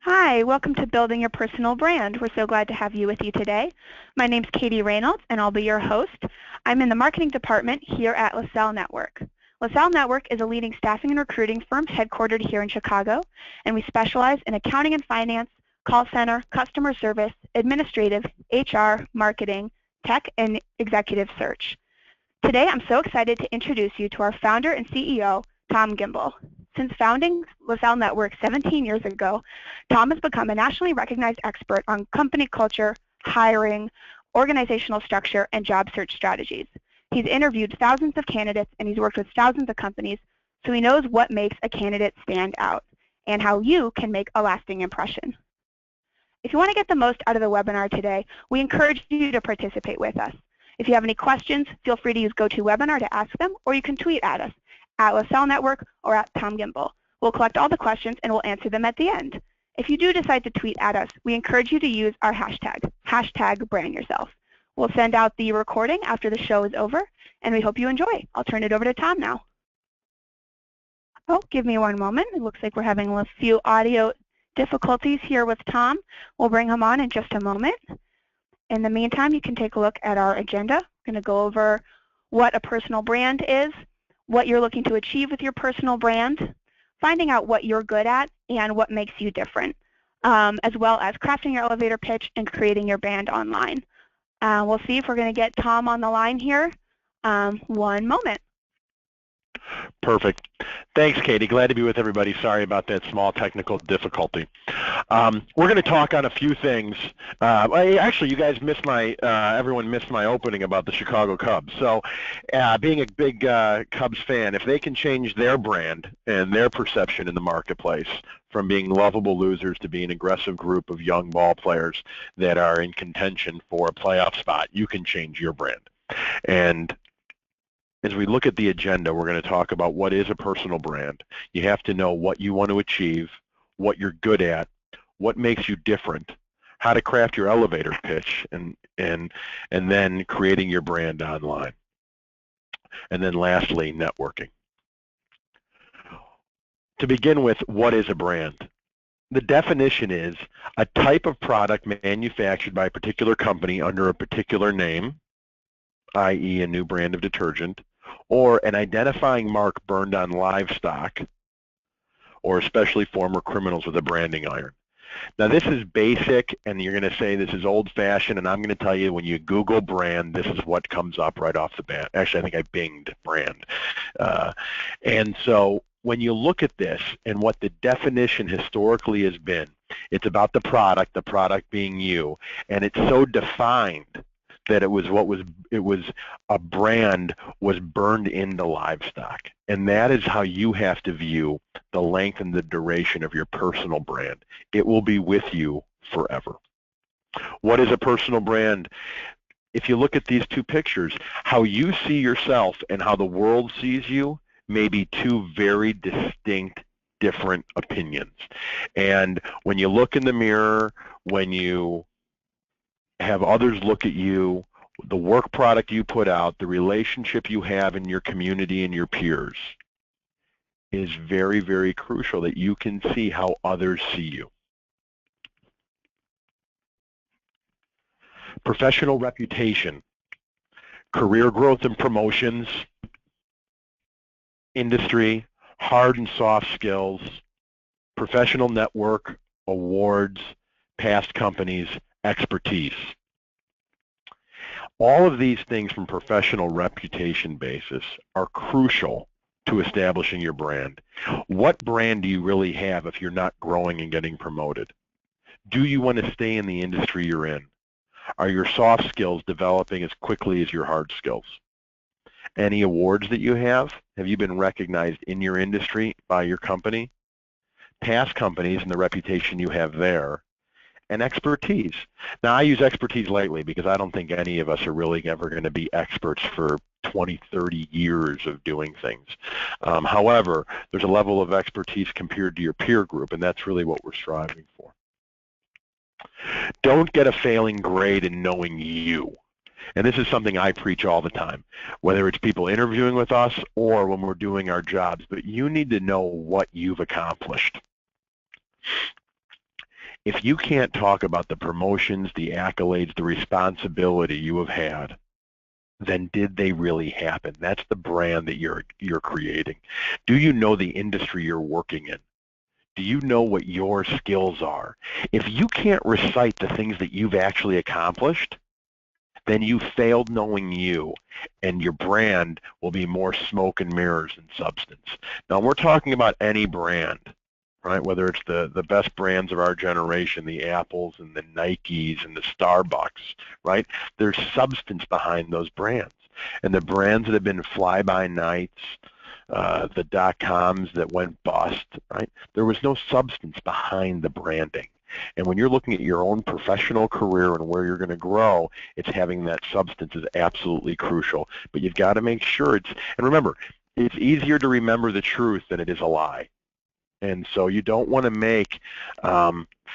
Hi, welcome to Building Your Personal Brand. We're so glad to have you with you today. My name's Katie Reynolds, and I'll be your host. I'm in the marketing department here at LaSalle Network. LaSalle Network is a leading staffing and recruiting firm headquartered here in Chicago, and we specialize in accounting and finance, call center, customer service, administrative, HR, marketing, tech, and executive search. Today, I'm so excited to introduce you to our founder and CEO, Tom Gimbel. Since founding LaSalle Network 17 years ago, Tom has become a nationally recognized expert on company culture, hiring, organizational structure, and job search strategies. He's interviewed thousands of candidates and he's worked with thousands of companies, so he knows what makes a candidate stand out and how you can make a lasting impression. If you want to get the most out of the webinar today, we encourage you to participate with us. If you have any questions, feel free to use GoToWebinar to ask them, or you can tweet at us at LaSalle Network or at Tom Gimbel. We'll collect all the questions and we'll answer them at the end. If you do decide to tweet at us, we encourage you to use our hashtag, #BrandYourself. We'll send out the recording after the show is over, and we hope you enjoy. I'll turn it over to Tom now. Oh, give me one moment. It looks like we're having a few audio difficulties here with Tom. We'll bring him on in just a moment. In the meantime, you can take a look at our agenda. We're going to go over what a personal brand is, what you're looking to achieve with your personal brand, finding out what you're good at and what makes you different, as well as crafting your elevator pitch and creating your brand online. We'll see if we're going to get Tom on the line here. One moment. Perfect. Thanks, Katie. Glad to be with everybody. Sorry about that small technical difficulty. We're going to talk on a few things. Actually, you guys missed everyone missed my opening about the Chicago Cubs. So being a big Cubs fan, if they can change their brand and their perception in the marketplace from being lovable losers to being an aggressive group of young ball players that are in contention for a playoff spot, you can change your brand. And as we look at the agenda, we're going to talk about what is a personal brand. You have to know what you want to achieve, what you're good at, what makes you different, how to craft your elevator pitch, and then creating your brand online. And then lastly, networking. To begin with, what is a brand? The definition is a type of product manufactured by a particular company under a particular name, i.e. a new brand of detergent, or an identifying mark burned on livestock, or especially former criminals with a branding iron. Now this is basic, and you're going to say this is old-fashioned, and I'm going to tell you when you Google brand, this is what comes up right off the bat. Actually, I think I binged brand. And so when you look at this and what the definition historically has been, it's about the product being you, and it's so defined that it was a brand was burned into livestock. And that is how you have to view the length and the duration of your personal brand. It will be with you forever. What is a personal brand? If you look at these two pictures, how you see yourself and how the world sees you may be two very distinct, different opinions. And when you look in the mirror, when you have others look at you, the work product you put out, the relationship you have in your community and your peers is very, very crucial that you can see how others see you. Professional reputation, career growth and promotions, industry, hard and soft skills, professional network, awards, past companies, expertise. All of these things from professional reputation basis are crucial to establishing your brand. What brand do you really have if you're not growing and getting promoted? Do you want to stay in the industry you're in? Are your soft skills developing as quickly as your hard skills? Any awards that you have you been recognized in your industry by your company? Past companies and the reputation you have there, and expertise. Now, I use expertise lightly because I don't think any of us are really ever going to be experts for 20, 30 years of doing things. However, there's a level of expertise compared to your peer group, and that's really what we're striving for. Don't get a failing grade in knowing you. And this is something I preach all the time, whether it's people interviewing with us or when we're doing our jobs, but you need to know what you've accomplished. If you can't talk about the promotions, the accolades, the responsibility you have had, then did they really happen? That's the brand that you're creating. Do you know the industry you're working in? Do you know what your skills are? If you can't recite the things that you've actually accomplished, then you failed knowing you, and your brand will be more smoke and mirrors than substance. Now, we're talking about any brand, right? Whether it's the best brands of our generation, the Apples and the Nikes and the Starbucks, right? There's substance behind those brands. And the brands that have been fly-by-nights, the dot-coms that went bust, right? There was no substance behind the branding. And when you're looking at your own professional career and where you're going to grow, it's having that substance is absolutely crucial. But you've got to make sure and remember, it's easier to remember the truth than it is a lie. And so you don't want to make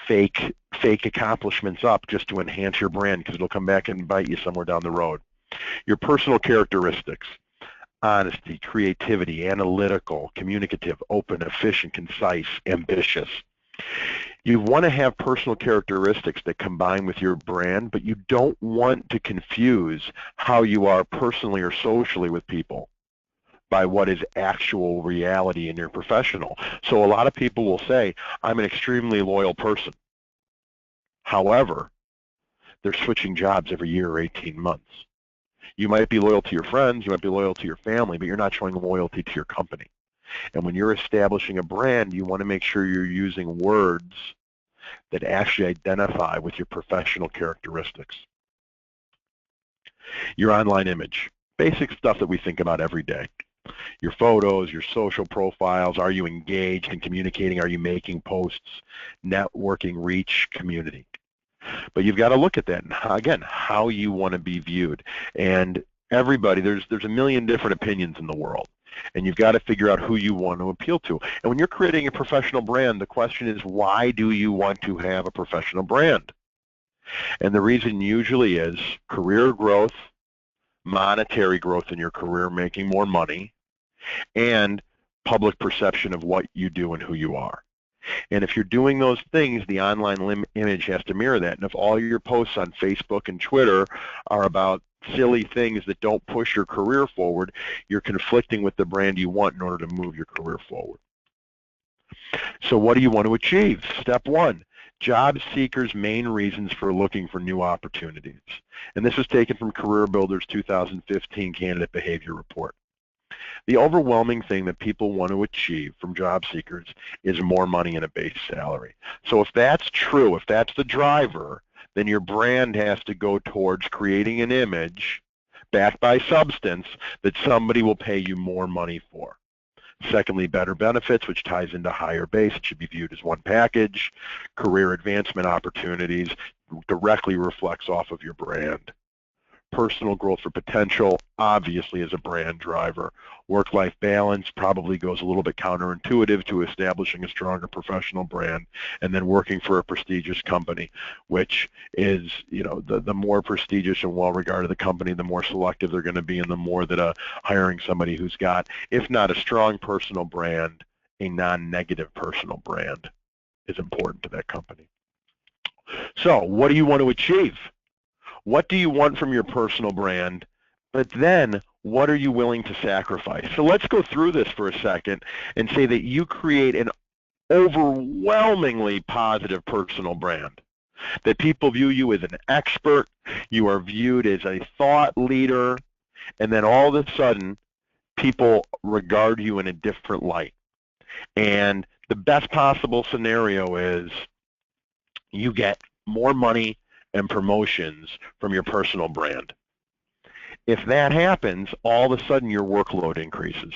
fake accomplishments up just to enhance your brand, because it'll come back and bite you somewhere down the road. Your personal characteristics: honesty, creativity, analytical, communicative, open, efficient, concise, ambitious. You want to have personal characteristics that combine with your brand, but you don't want to confuse how you are personally or socially with people by what is actual reality in your professional. So a lot of people will say, I'm an extremely loyal person. However, they're switching jobs every year or 18 months. You might be loyal to your friends, you might be loyal to your family, but you're not showing loyalty to your company. And when you're establishing a brand, you want to make sure you're using words that actually identify with your professional characteristics. Your online image, basic stuff that we think about every day. Your photos, your social profiles, are you engaged in communicating? Are you making posts? Networking, reach, community. But you've got to look at that, and again, how you want to be viewed. And everybody, there's a million different opinions in the world, and you've got to figure out who you want to appeal to. And when you're creating a professional brand, the question is, why do you want to have a professional brand? And the reason usually is career growth, monetary growth in your career, making more money, and public perception of what you do and who you are. And if you're doing those things, the online image has to mirror that. And if all your posts on Facebook and Twitter are about silly things that don't push your career forward, you're conflicting with the brand you want in order to move your career forward. So what do you want to achieve? Step one, job seekers' main reasons for looking for new opportunities. And this was taken from Career Builder's 2015 Candidate Behavior Report. The overwhelming thing that people want to achieve from job seekers is more money and a base salary. So if that's true, if that's the driver, then your brand has to go towards creating an image backed by substance that somebody will pay you more money for. Secondly, better benefits, which ties into higher base. It should be viewed as one package. Career advancement opportunities directly reflects off of your brand. Personal growth for potential, obviously, is a brand driver. Work-life balance probably goes a little bit counterintuitive to establishing a stronger professional brand. And then working for a prestigious company, which is, the more prestigious and well-regarded the company, the more selective they're going to be, and the more that hiring somebody who's got, if not a strong personal brand, a non-negative personal brand is important to that company. So what do you want to achieve? What do you want from your personal brand? But then, what are you willing to sacrifice? So let's go through this for a second and say that you create an overwhelmingly positive personal brand, that people view you as an expert, you are viewed as a thought leader, and then all of a sudden, people regard you in a different light. And the best possible scenario is you get more money and promotions from your personal brand. If that happens, all of a sudden your workload increases.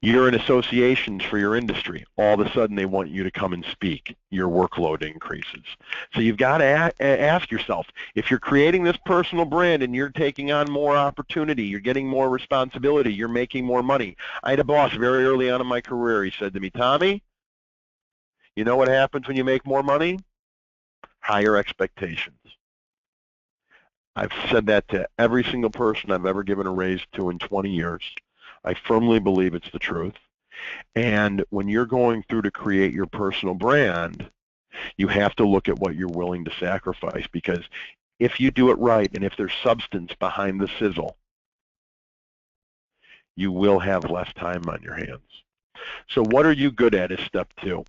You're in associations for your industry. All of a sudden they want you to come and speak. Your workload increases. So you've got to ask yourself, if you're creating this personal brand and you're taking on more opportunity, you're getting more responsibility, you're making more money. I had a boss very early on in my career. He said to me, Tommy, you know what happens when you make more money? Higher expectations. I've said that to every single person I've ever given a raise to in 20 years. I firmly believe it's the truth. And when you're going through to create your personal brand, You have to look at what you're willing to sacrifice, because if you do it right and if there's substance behind the sizzle, you will have less time on your hands. So what are you good at is step 2.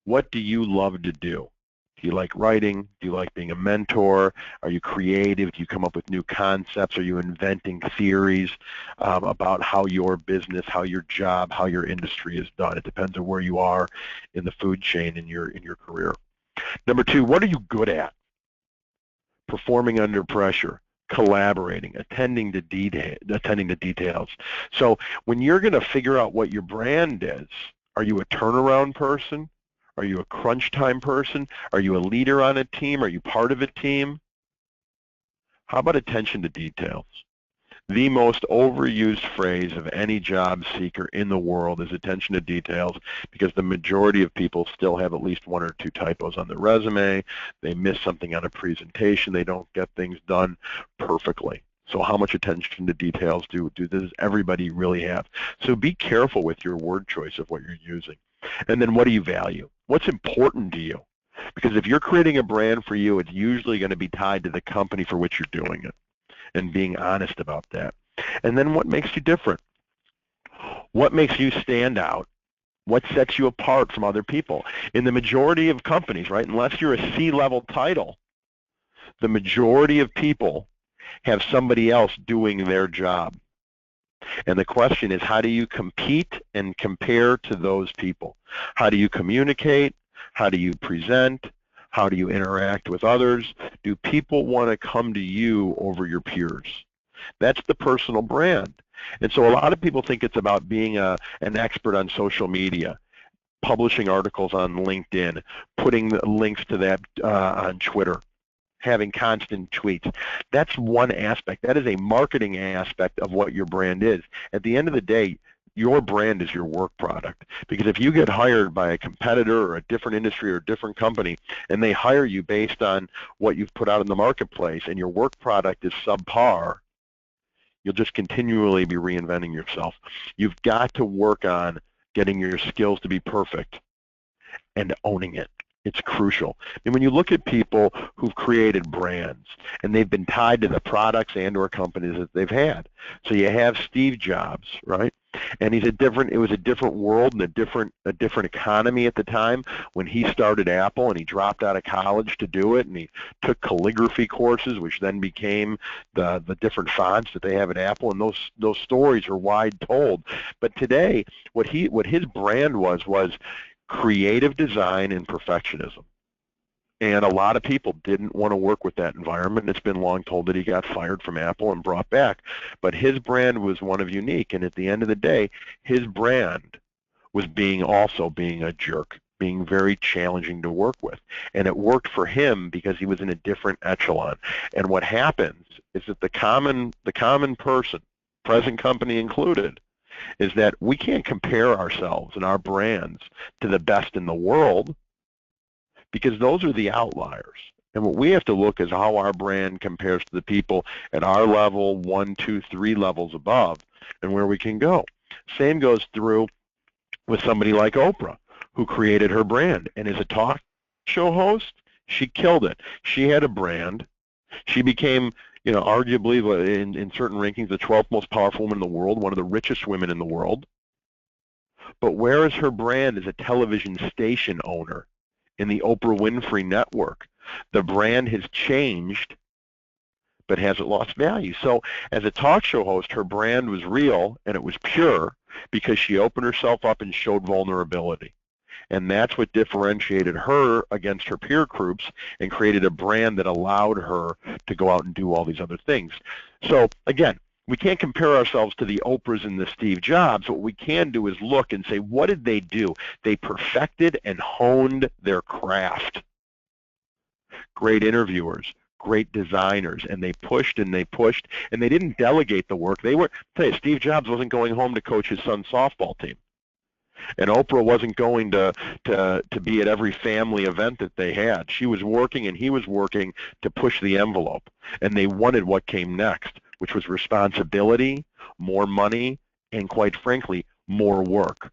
What do you love to do? Do you like writing? Do you like being a mentor? Are you creative? Do you come up with new concepts? Are you inventing theories about how your business, how your job, how your industry is done? It depends on where you are in the food chain in your career. Number 2, what are you good at? Performing under pressure, collaborating, attending to details. So when you're going to figure out what your brand is, are you a turnaround person? Are you a crunch time person? Are you a leader on a team? Are you part of a team? How about attention to details? The most overused phrase of any job seeker in the world is attention to details, because the majority of people still have at least 1 or 2 typos on their resume. They miss something on a presentation. They don't get things done perfectly. So how much attention to details does everybody really have? So be careful with your word choice of what you're using. And then what do you value? What's important to you? Because if you're creating a brand for you, it's usually going to be tied to the company for which you're doing it, and being honest about that. And then what makes you different? What makes you stand out? What sets you apart from other people? In the majority of companies, right, unless you're a C-level title, the majority of people have somebody else doing their job. And the question is, how do you compete and compare to those people? How do you communicate? How do you present? How do you interact with others? Do people want to come to you over your peers? That's the personal brand. And so a lot of people think it's about being an expert on social media, publishing articles on LinkedIn, putting the links to that on Twitter, having constant tweets. That's one aspect. That is a marketing aspect of what your brand is. At the end of the day, your brand is your work product. Because if you get hired by a competitor or a different industry or a different company, and they hire you based on what you've put out in the marketplace, and your work product is subpar, you'll just continually be reinventing yourself. You've got to work on getting your skills to be perfect and owning it. It's crucial. And when you look at people who've created brands, and they've been tied to the products and or companies that they've had. So you have Steve Jobs, right? And it was a different world and a different economy at the time when he started Apple, and he dropped out of college to do it, and he took calligraphy courses, which then became the different fonts that they have at Apple, and those stories are wide told. But today, what his brand was creative design and perfectionism. And a lot of people didn't want to work with that environment. It's been long told that he got fired from Apple and brought back. But his brand was one of unique, and at the end of the day, his brand was being a jerk, being very challenging to work with. And it worked for him because he was in a different echelon. And what happens is that the common person, present company included, is that we can't compare ourselves and our brands to the best in the world, because those are the outliers. And what we have to look is how our brand compares to the people at our level, 1, 2, 3 levels above, and where we can go. Same goes through with somebody like Oprah, who created her brand. And as a talk show host, she killed it. She had a brand. She became, arguably in certain rankings, the 12th most powerful woman in the world, one of the richest women in the world. But where is her brand as a television station owner in the Oprah Winfrey Network? The brand has changed, but hasn't lost value. So as a talk show host, her brand was real and it was pure because she opened herself up and showed vulnerability. And that's what differentiated her against her peer groups and created a brand that allowed her to go out and do all these other things. So again, we can't compare ourselves to the Oprahs and the Steve Jobs. What we can do is look and say, what did they do? They perfected and honed their craft. Great interviewers, great designers, and they pushed and they pushed, and they didn't delegate the work. Steve Jobs wasn't going home to coach his son's softball team. And Oprah wasn't going to be at every family event that they had. She was working and he was working to push the envelope. And they wanted what came next, which was responsibility, more money, and quite frankly, more work.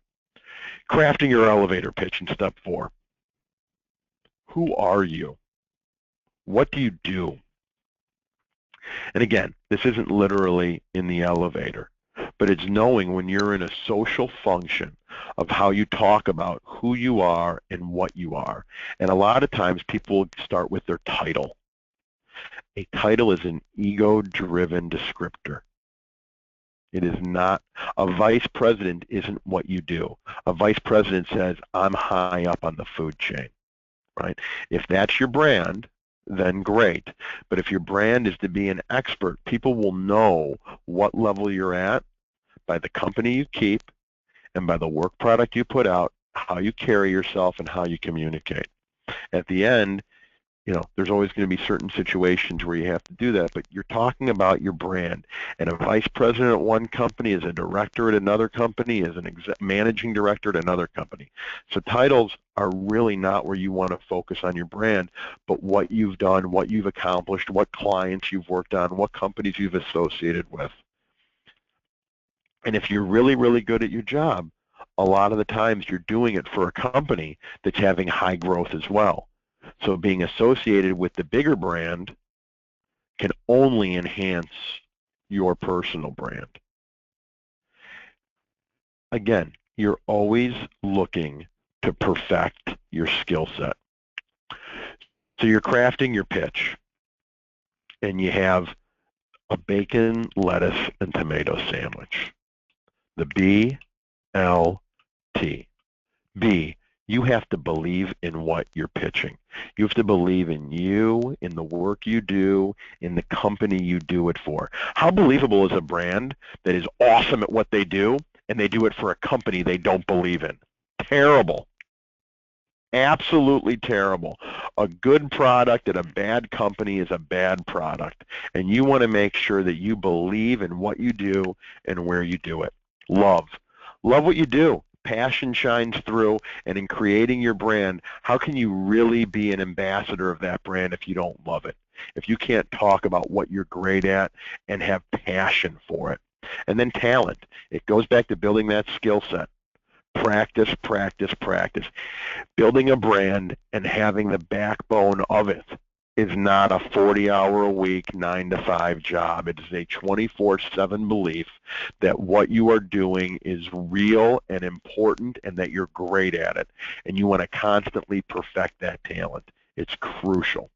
Crafting your elevator pitch in step 4. Who are you? What do you do? And again, this isn't literally in the elevator, but it's knowing when you're in a social function of how you talk about who you are and what you are. And a lot of times people start with their title. A title is an ego-driven descriptor. It is not. A vice president isn't what you do. A vice president says, I'm high up on the food chain, right? If that's your brand, then great. But if your brand is to be an expert, people will know what level you're at by the company you keep and by the work product you put out, how you carry yourself, and how you communicate. At the end, there's always going to be certain situations where you have to do that, but you're talking about your brand. And a vice president at one company is a director at another company, is an managing director at another company. So titles are really not where you want to focus on your brand, but what you've done, what you've accomplished, what clients you've worked on, what companies you've associated with. And if you're really, really good at your job, a lot of the times you're doing it for a company that's having high growth as well. So being associated with the bigger brand can only enhance your personal brand. Again, you're always looking to perfect your skill set. So you're crafting your pitch, and you have a bacon, lettuce, and tomato sandwich. The BLT. B, you have to believe in what you're pitching. You have to believe in you, in the work you do, in the company you do it for. How believable is a brand that is awesome at what they do, and they do it for a company they don't believe in? Terrible. Absolutely terrible. A good product at a bad company is a bad product, and you want to make sure that you believe in what you do and where you do it. Love what you do. Passion shines through, and in creating your brand, how can you really be an ambassador of that brand if you don't love it? If you can't talk about what you're great at and have passion for it. And then talent. It goes back to building that skill set. Practice, practice, practice. Building a brand and having the backbone of it is not a 40-hour-a-week, 9-to-5 job. It is a 24/7 belief that what you are doing is real and important and that you're great at it. And you want to constantly perfect that talent. It's crucial.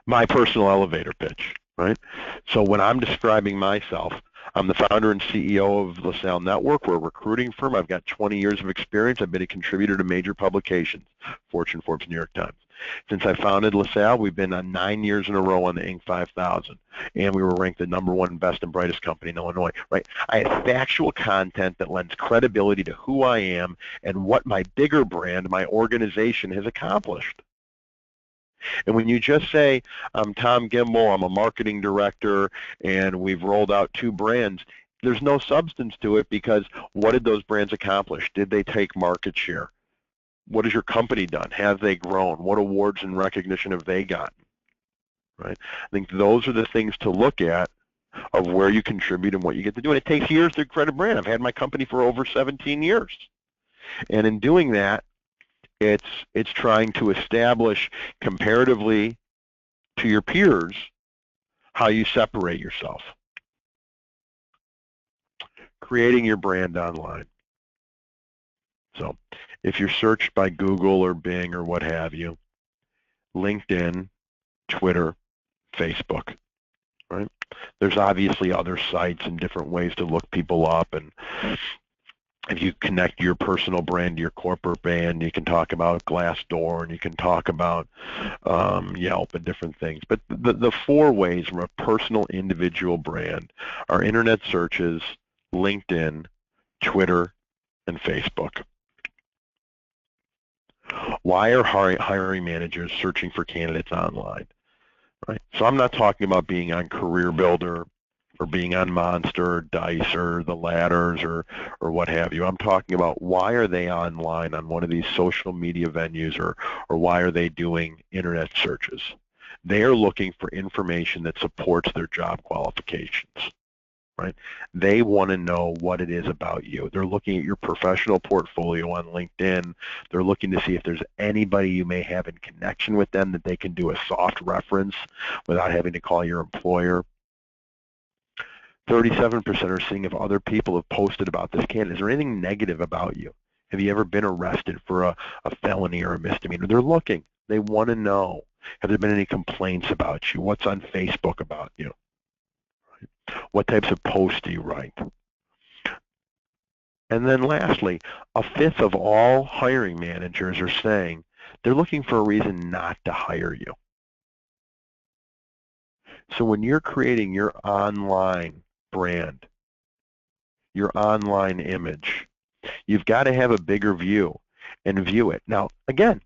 My personal elevator pitch, right? So when I'm describing myself, I'm the founder and CEO of LaSalle Network. We're a recruiting firm. I've got 20 years of experience. I've been a contributor to major publications, Fortune, Forbes, New York Times. Since I founded LaSalle, we've been on 9 years in a row on the Inc. 5000, and we were ranked the #1 best and brightest company in Illinois. Right? I have factual content that lends credibility to who I am and what my bigger brand, my organization, has accomplished. And when you just say, I'm Tom Gimbel, I'm a marketing director, and we've rolled out 2 brands, there's no substance to it, because what did those brands accomplish? Did they take market share? What has your company done? Have they grown? What awards and recognition have they gotten? Right? I think those are the things to look at of where you contribute and what you get to do. And it takes years to create a brand. I've had my company for over 17 years. And in doing that, it's trying to establish comparatively to your peers how you separate yourself. Creating your brand online. So if you're searched by Google or Bing or what have you, LinkedIn, Twitter, Facebook, right? There's obviously other sites and different ways to look people up, and if you connect your personal brand to your corporate brand, you can talk about Glassdoor, and you can talk about Yelp and different things. But the 4 ways from a personal individual brand are internet searches, LinkedIn, Twitter, and Facebook. Why are hiring managers searching for candidates online? Right? So I'm not talking about being on Career Builder or being on Monster or Dice or the Ladders or what have you. I'm talking about why are they online on one of these social media venues, or why are they doing internet searches? They are looking for information that supports their job qualifications. right? They want to know what it is about you. They're looking at your professional portfolio on LinkedIn. They're looking to see if there's anybody you may have in connection with them that they can do a soft reference without having to call your employer. 37% are seeing if other people have posted about this candidate. Is there anything negative about you? Have you ever been arrested for a felony or a misdemeanor? They're looking. They want to know. Have there been any complaints about you? What's on Facebook about you? What types of posts do you write? And then lastly, a fifth of all hiring managers are saying they're looking for a reason not to hire you. So when you're creating your online brand, your online image, you've got to have a bigger view and view it. Now, again,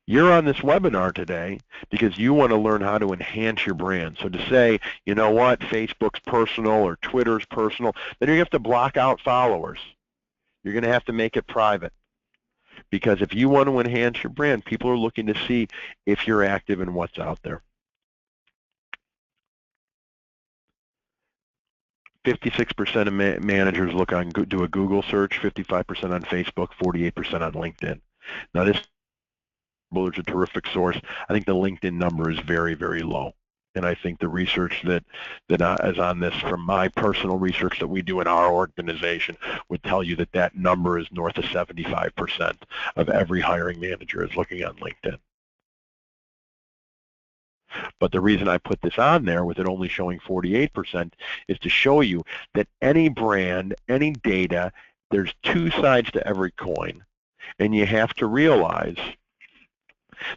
you're on this webinar today because you want to learn how to enhance your brand. So to say, you know what, Facebook's personal or Twitter's personal, then you have to block out followers. You're going to have to make it private. Because if you want to enhance your brand, people are looking to see if you're active and what's out there. 56% of managers do a Google search, 55% on Facebook, 48% on LinkedIn. Now this is a terrific source. I think the LinkedIn number is very, very low. And I think the research that is on this from my personal research that we do in our organization would tell you that that number is north of 75% of every hiring manager is looking on LinkedIn. But the reason I put this on there with it only showing 48% is to show you that any brand, any data, there's two sides to every coin. And you have to realize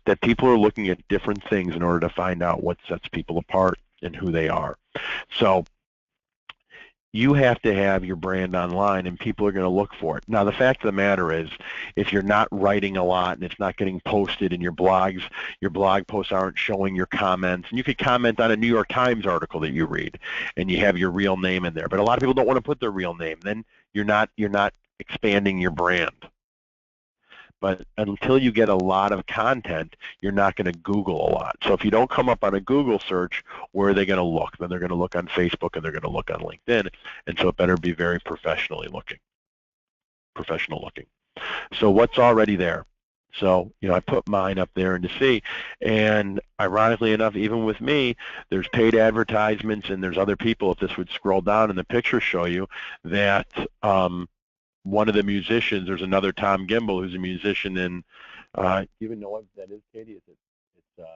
that people are looking at different things in order to find out what sets people apart and who they are. So you have to have your brand online and people are going to look for it. Now the fact of the matter is if you're not writing a lot and it's not getting posted in your blog posts aren't showing your comments, and you could comment on a New York Times article that you read and you have your real name in there, but a lot of people don't want to put their real name, then you're not expanding your brand. But until you get a lot of content, you're not going to Google a lot. So if you don't come up on a Google search, where are they going to look? Then they're going to look on Facebook and they're going to look on LinkedIn. And so it better be very professional looking. So what's already there? So, I put mine up there and to see, and ironically enough, even with me, there's paid advertisements and there's other people, if this would scroll down and the pictures show you that one of the musicians, there's another Tom Gimbel who's a musician in, do you even know what that is, Katie? It's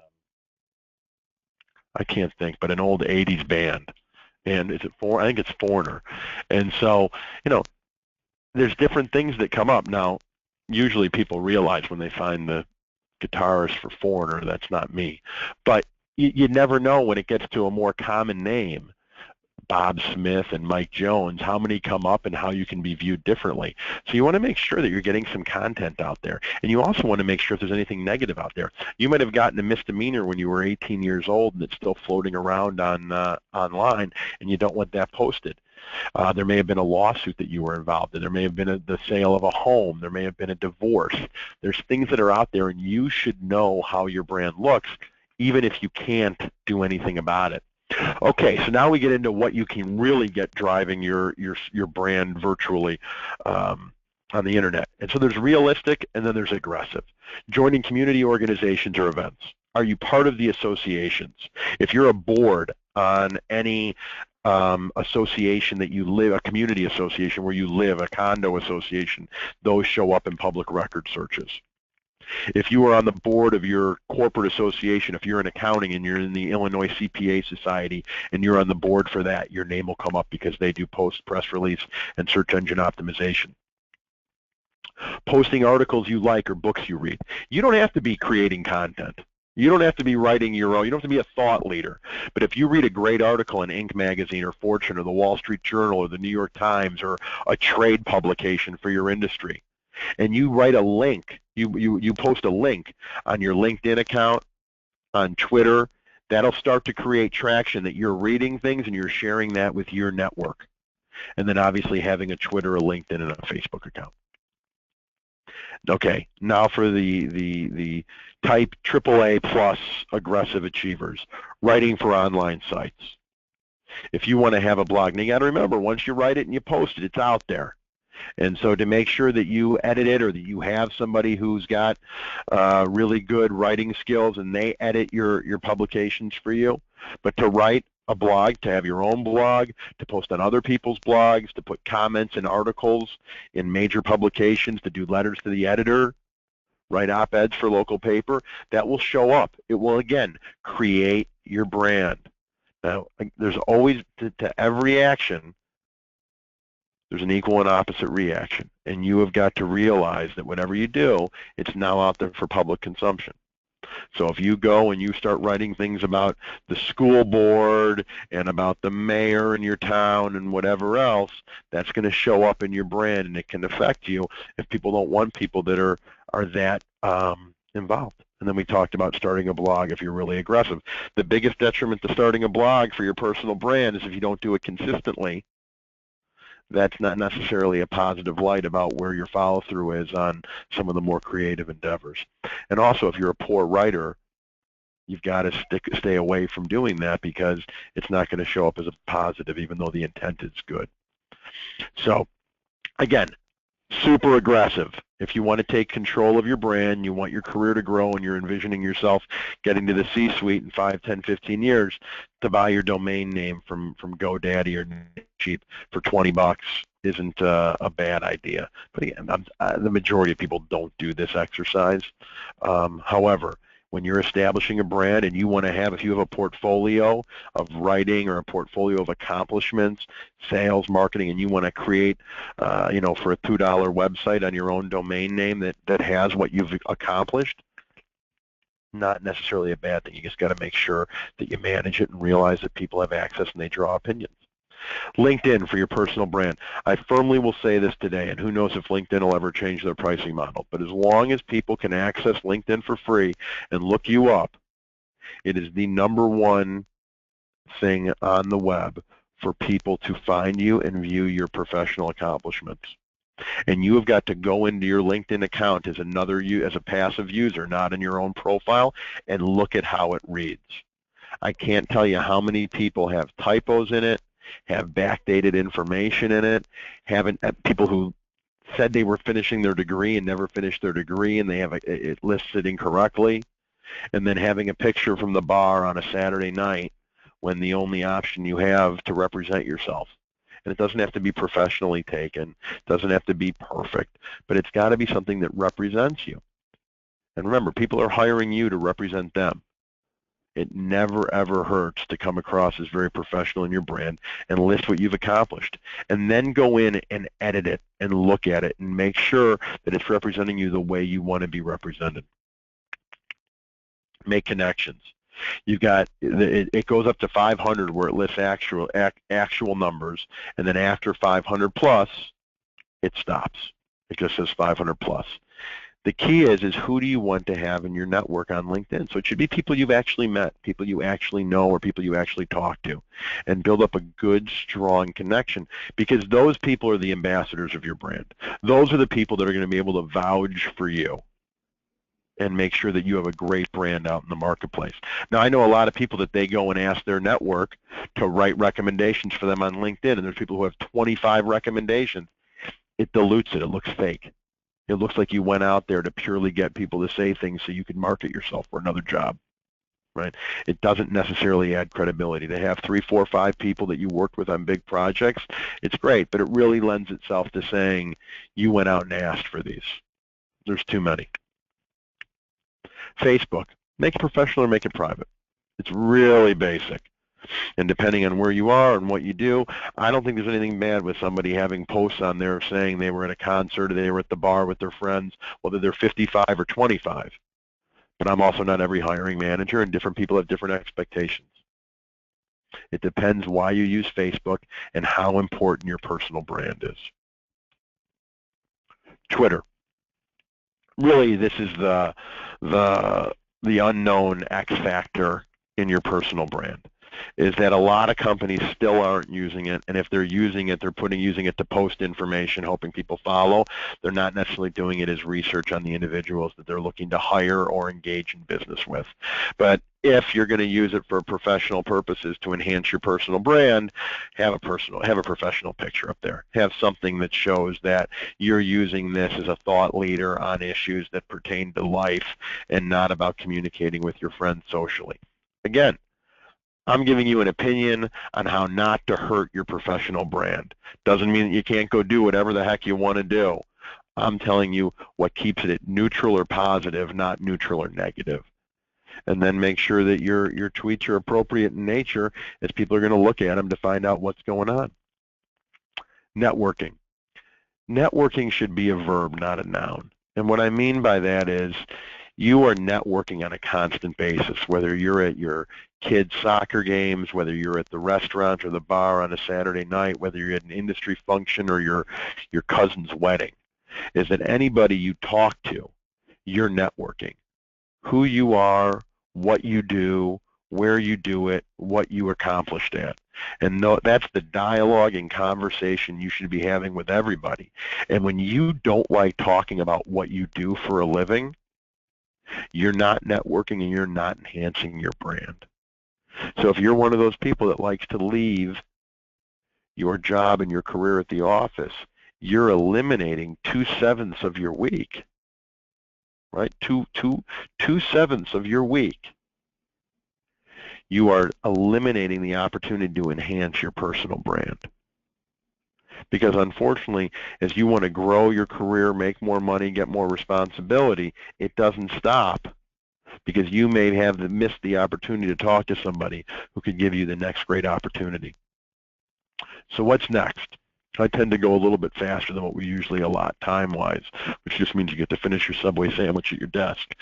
I can't think, but an old 80s band. And I think it's Foreigner. And so, there's different things that come up. Now, usually people realize when they find the guitarist for Foreigner, that's not me. But you never know when it gets to a more common name. Bob Smith and Mike Jones, how many come up and how you can be viewed differently. So you want to make sure that you're getting some content out there. And you also want to make sure if there's anything negative out there. You might have gotten a misdemeanor when you were 18 years old and it's still floating around on online, and you don't want that posted. There may have been a lawsuit that you were involved in. There may have been the sale of a home. There may have been a divorce. There's things that are out there, and you should know how your brand looks, even if you can't do anything about it. Okay, so now we get into what you can really get driving your brand virtually on the internet. And so there's realistic and then there's aggressive. Joining community organizations or events. Are you part of the associations? If you're a board on any association that you live, a community association where you live, a condo association, those show up in public record searches. If you are on the board of your corporate association, if you're in accounting and you're in the Illinois CPA Society and you're on the board for that, your name will come up because they do post press release and search engine optimization. Posting articles you like or books you read. You don't have to be creating content. You don't have to be writing your own. You don't have to be a thought leader. But if you read a great article in Inc. magazine or Fortune or the Wall Street Journal or the New York Times or a trade publication for your industry, and you write a link, you post a link on your LinkedIn account, on Twitter, that'll start to create traction that you're reading things and you're sharing that with your network. And then obviously having a Twitter, a LinkedIn, and a Facebook account. Okay, now for the type AAA plus aggressive achievers, writing for online sites. If you want to have a blog, now you got to remember, once you write it and you post it, it's out there. And so to make sure that you edit it, or that you have somebody who's got really good writing skills and they edit your publications for you, but to write a blog, to have your own blog, to post on other people's blogs, to put comments and articles in major publications, to do letters to the editor, write op-eds for local paper, that will show up. It will, again, create your brand. Now, there's always, to every action, there's an equal and opposite reaction. And you have got to realize that whatever you do, it's now out there for public consumption. So if you go and you start writing things about the school board and about the mayor in your town and whatever else, that's going to show up in your brand, and it can affect you if people don't want people that are that involved. And then we talked about starting a blog if you're really aggressive. The biggest detriment to starting a blog for your personal brand is if you don't do it consistently. That's not necessarily a positive light about where your follow-through is on some of the more creative endeavors. And also, if you're a poor writer, you've got to stay away from doing that, because it's not going to show up as a positive, even though the intent is good. So, again, super aggressive. If you want to take control of your brand, you want your career to grow, and you're envisioning yourself getting to the C-suite in 5, 10, 15 years, to buy your domain name from GoDaddy or Cheap for $20 isn't a bad idea. But again, the majority of people don't do this exercise. However, when you're establishing a brand and you want to have, if you have a portfolio of writing or a portfolio of accomplishments, sales, marketing, and you want to create, for a $2 website on your own domain name that has what you've accomplished, not necessarily a bad thing. You just got to make sure that you manage it and realize that people have access and they draw opinions. LinkedIn for your personal brand. I firmly will say this today, and who knows if LinkedIn will ever change their pricing model, but as long as people can access LinkedIn for free and look you up, it is the #1 thing on the web for people to find you and view your professional accomplishments. And you have got to go into your LinkedIn account as a passive user, not in your own profile, and look at how it reads. I can't tell you how many people have typos in it, have backdated information in it, people who said they were finishing their degree and never finished their degree, and they have it listed incorrectly, and then having a picture from the bar on a Saturday night when the only option you have to represent yourself. And it doesn't have to be professionally taken, it doesn't have to be perfect, but it's got to be something that represents you. And remember, people are hiring you to represent them. It never, ever hurts to come across as very professional in your brand and list what you've accomplished. And then go in and edit it and look at it and make sure that it's representing you the way you want to be represented. Make connections. You've got, it goes up to 500 where it lists actual numbers, and then after 500 plus, it stops. It just says 500 plus. The key is who do you want to have in your network on LinkedIn? So it should be people you've actually met, people you actually know, or people you actually talk to, and build up a good, strong connection, because those people are the ambassadors of your brand. Those are the people that are going to be able to vouch for you and make sure that you have a great brand out in the marketplace. Now, I know a lot of people that they go and ask their network to write recommendations for them on LinkedIn, and there's people who have 25 recommendations. It dilutes it. It looks fake. It looks like you went out there to purely get people to say things so you can market yourself for another job, right? It doesn't necessarily add credibility. To have 3, 4, 5 people that you worked with on big projects, it's great, but it really lends itself to saying you went out and asked for these. There's too many. Facebook, make it professional or make it private. It's really basic. And depending on where you are and what you do, I don't think there's anything bad with somebody having posts on there saying they were at a concert or they were at the bar with their friends, whether they're 55 or 25. But I'm also not every hiring manager, and different people have different expectations. It depends why you use Facebook and how important your personal brand is. Twitter. Really, this is the unknown X factor in your personal brand, is that a lot of companies still aren't using it, and if they're using it, they're using it to post information, hoping people follow. They're not necessarily doing it as research on the individuals that they're looking to hire or engage in business with. But If you're going to use it for professional purposes to enhance your personal brand, have a professional picture up there. Have something that shows that you're using this as a thought leader on issues that pertain to life and not about communicating with your friends socially. Again, I'm giving you an opinion on how not to hurt your professional brand. Doesn't mean that you can't go do whatever the heck you want to do. I'm telling you what keeps it neutral or positive, not neutral or negative. And then make sure that your tweets are appropriate in nature, as people are going to look at them to find out what's going on. Networking. Networking should be a verb, not a noun. And what I mean by that is you are networking on a constant basis, whether you're at your kids' soccer games, whether you're at the restaurant or the bar on a Saturday night, whether you're at an industry function or your cousin's wedding, is that anybody you talk to, you're networking. Who you are, what you do, where you do it, what you accomplished at. And that's the dialogue and conversation you should be having with everybody. And when you don't like talking about what you do for a living, you're not networking and you're not enhancing your brand. So if you're one of those people that likes to leave your job and your career at the office, you're eliminating 2/7 of your week, right? Two sevenths of your week. You are eliminating the opportunity to enhance your personal brand. Because unfortunately, as you want to grow your career, make more money, get more responsibility, it doesn't stop, because you may have missed the opportunity to talk to somebody who could give you the next great opportunity. So what's next? I tend to go a little bit faster than what we usually allot time-wise, which just means you get to finish your Subway sandwich at your desk.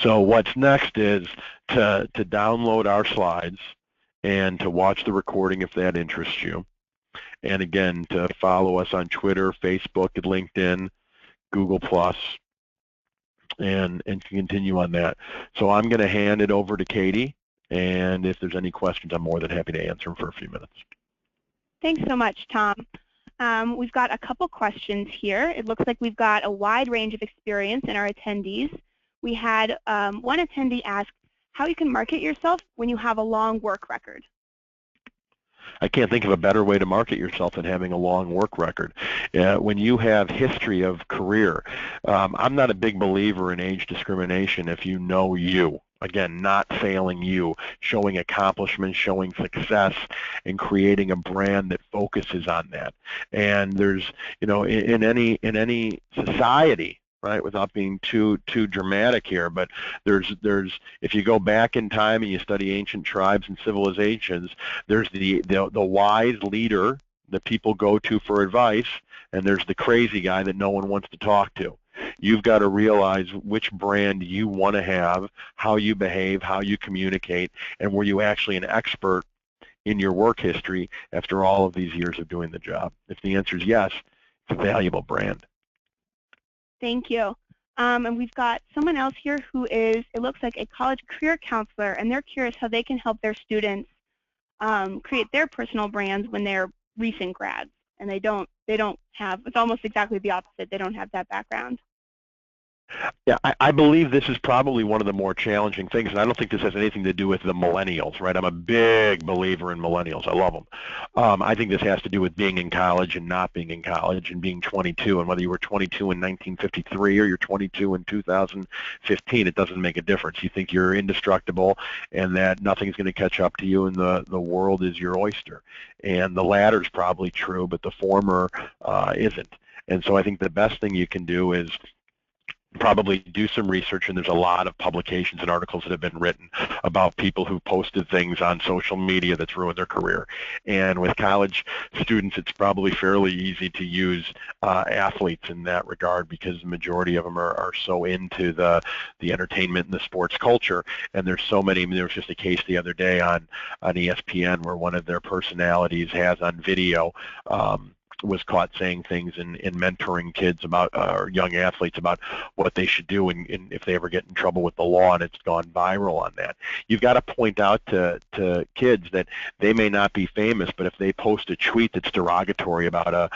So what's next is to download our slides and to watch the recording if that interests you. And again, to follow us on Twitter, Facebook, and LinkedIn, Google+, and continue on that. So I'm going to hand it over to Katie, and if there's any questions, I'm more than happy to answer them for a few minutes. Thanks so much, Tom. We've got a couple questions here. It looks like we've got a wide range of experience in our attendees. We had one attendee ask how you can market yourself when you have a long work record. I can't think of a better way to market yourself than having a long work record. When you have history of career, I'm not a big believer in age discrimination if you know you. Again, not failing you, showing accomplishments, showing success, and creating a brand that focuses on that. And there's, in any society, right, without being too dramatic here, but there's if you go back in time and you study ancient tribes and civilizations, there's the wise leader that people go to for advice, and there's the crazy guy that no one wants to talk to. You've got to realize which brand you want to have, how you behave, how you communicate, and were you actually an expert in your work history after all of these years of doing the job? If the answer is yes, it's a valuable brand. Thank you. And we've got someone else here who is, it looks like, a college career counselor, and they're curious how they can help their students create their personal brands when they're recent grads, and they don't have, it's almost exactly the opposite, they don't have that background. Yeah, I believe this is probably one of the more challenging things, and I don't think this has anything to do with the millennials, right? I'm a big believer in millennials. I love them. I think this has to do with being in college and not being in college and being 22, and whether you were 22 in 1953 or you're 22 in 2015, it doesn't make a difference. You think you're indestructible and that nothing's going to catch up to you and the world is your oyster. And the latter is probably true, but the former isn't. And so I think the best thing you can do is probably do some research, and there's a lot of publications and articles that have been written about people who posted things on social media that's ruined their career. And with college students, it's probably fairly easy to use athletes in that regard, because the majority of them are so into the entertainment and the sports culture. And there's so many. I mean, there was just a case the other day on ESPN where one of their personalities has on video was caught saying things and mentoring kids about or young athletes about what they should do and if they ever get in trouble with the law, and it's gone viral on that. You've got to point out to kids that they may not be famous, but if they post a tweet that's derogatory about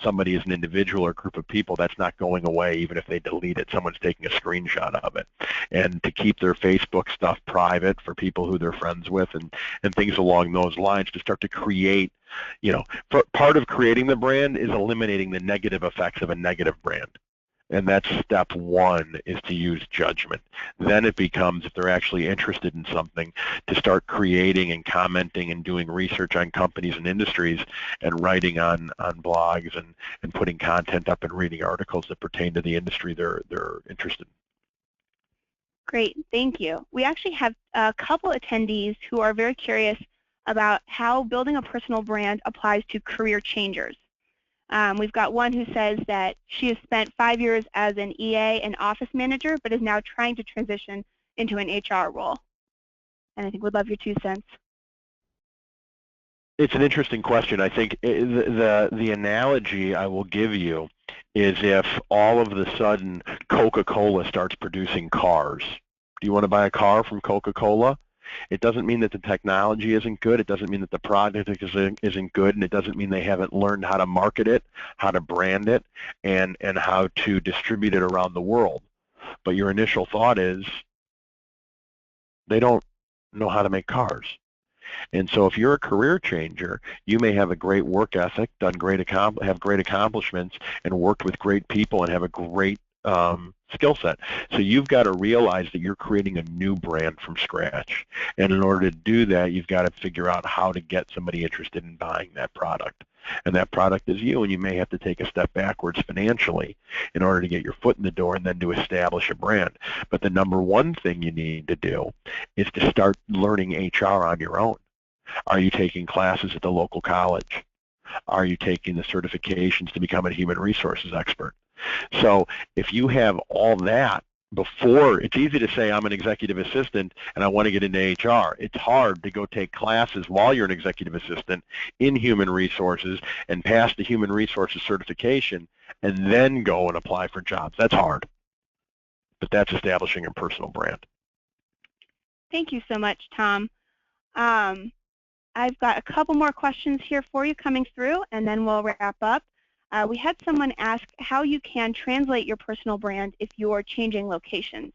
somebody as an individual or group of people, that's not going away even if they delete it. Someone's taking a screenshot of it. And to keep their Facebook stuff private for people who they're friends with and things along those lines, to start to create, part of creating the brand is eliminating the negative effects of a negative brand. And that's step one, is to use judgment. Then it becomes, if they're actually interested in something, to start creating and commenting and doing research on companies and industries and writing on blogs and putting content up and reading articles that pertain to the industry they're interested in. Great, thank you. We actually have a couple attendees who are very curious about how building a personal brand applies to career changers. We've got one who says that she has spent 5 years as an EA and office manager, but is now trying to transition into an HR role. And I think we'd love your 2 cents. It's an interesting question. I think the analogy I will give you is if all of a sudden Coca-Cola starts producing cars. Do you want to buy a car from Coca-Cola? It doesn't mean that the technology isn't good. It doesn't mean that the product isn't good, and it doesn't mean they haven't learned how to market it, how to brand it, and how to distribute it around the world. But your initial thought is they don't know how to make cars. And so if you're a career changer, you may have a great work ethic, have great accomplishments, and worked with great people and have a great skill set. So you've got to realize that you're creating a new brand from scratch. And in order to do that, you've got to figure out how to get somebody interested in buying that product. And that product is you, and you may have to take a step backwards financially in order to get your foot in the door and then to establish a brand. But the number one thing you need to do is to start learning HR on your own. Are you taking classes at the local college? Are you taking the certifications to become a human resources expert? So if you have all that before, it's easy to say I'm an executive assistant and I want to get into HR. It's hard to go take classes while you're an executive assistant in human resources and pass the human resources certification and then go and apply for jobs. That's hard, but that's establishing a personal brand. Thank you so much, Tom. I've got a couple more questions here for you coming through, and then we'll wrap up. We had someone ask how you can translate your personal brand if you're changing locations.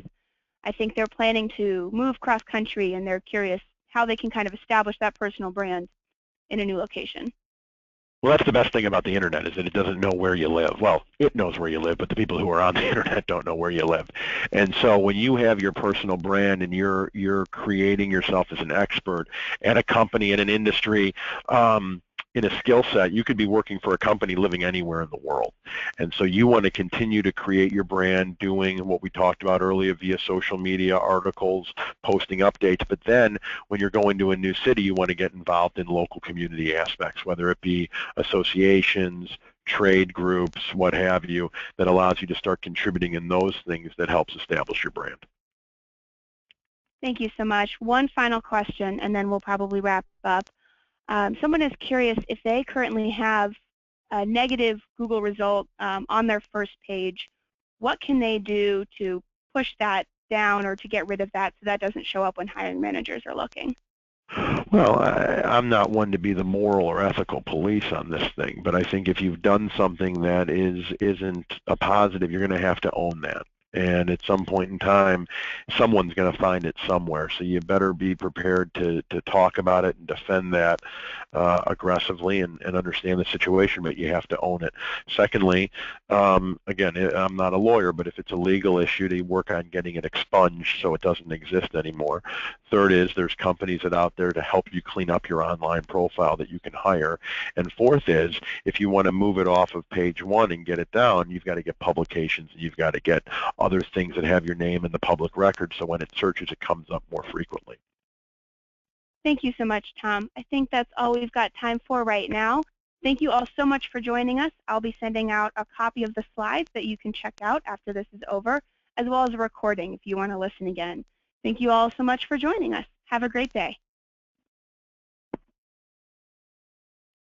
I think they're planning to move cross-country, and they're curious how they can kind of establish that personal brand in a new location. Well, that's the best thing about the internet, is that it doesn't know where you live. Well, it knows where you live, but the people who are on the internet don't know where you live. And so when you have your personal brand and you're creating yourself as an expert at a company, in an industry, in a skill set, you could be working for a company living anywhere in the world. And so you want to continue to create your brand, doing what we talked about earlier via social media, articles, posting updates. But then when you're going to a new city, you want to get involved in local community aspects, whether it be associations, trade groups, what have you, that allows you to start contributing in those things that helps establish your brand. Thank you so much. One final question, and then we'll probably wrap up. Someone is curious if they currently have a negative Google result on their first page. What can they do to push that down or to get rid of that so that doesn't show up when hiring managers are looking? Well, I'm not one to be the moral or ethical police on this thing, but I think if you've done something that isn't a positive, you're going to have to own that. And at some point in time, someone's going to find it somewhere. So you better be prepared to talk about it and defend that aggressively and understand the situation, but you have to own it. Secondly, again, I'm not a lawyer, but if it's a legal issue, to work on getting it expunged so it doesn't exist anymore. Third is there's companies that are out there to help you clean up your online profile that you can hire. And fourth is, if you want to move it off of page one and get it down, you've got to get publications, and you've got to get other things that have your name in the public record, so when it searches, it comes up more frequently. Thank you so much, Tom. I think that's all we've got time for right now. Thank you all so much for joining us. I'll be sending out a copy of the slides that you can check out after this is over, as well as a recording if you want to listen again. Thank you all so much for joining us. Have a great day.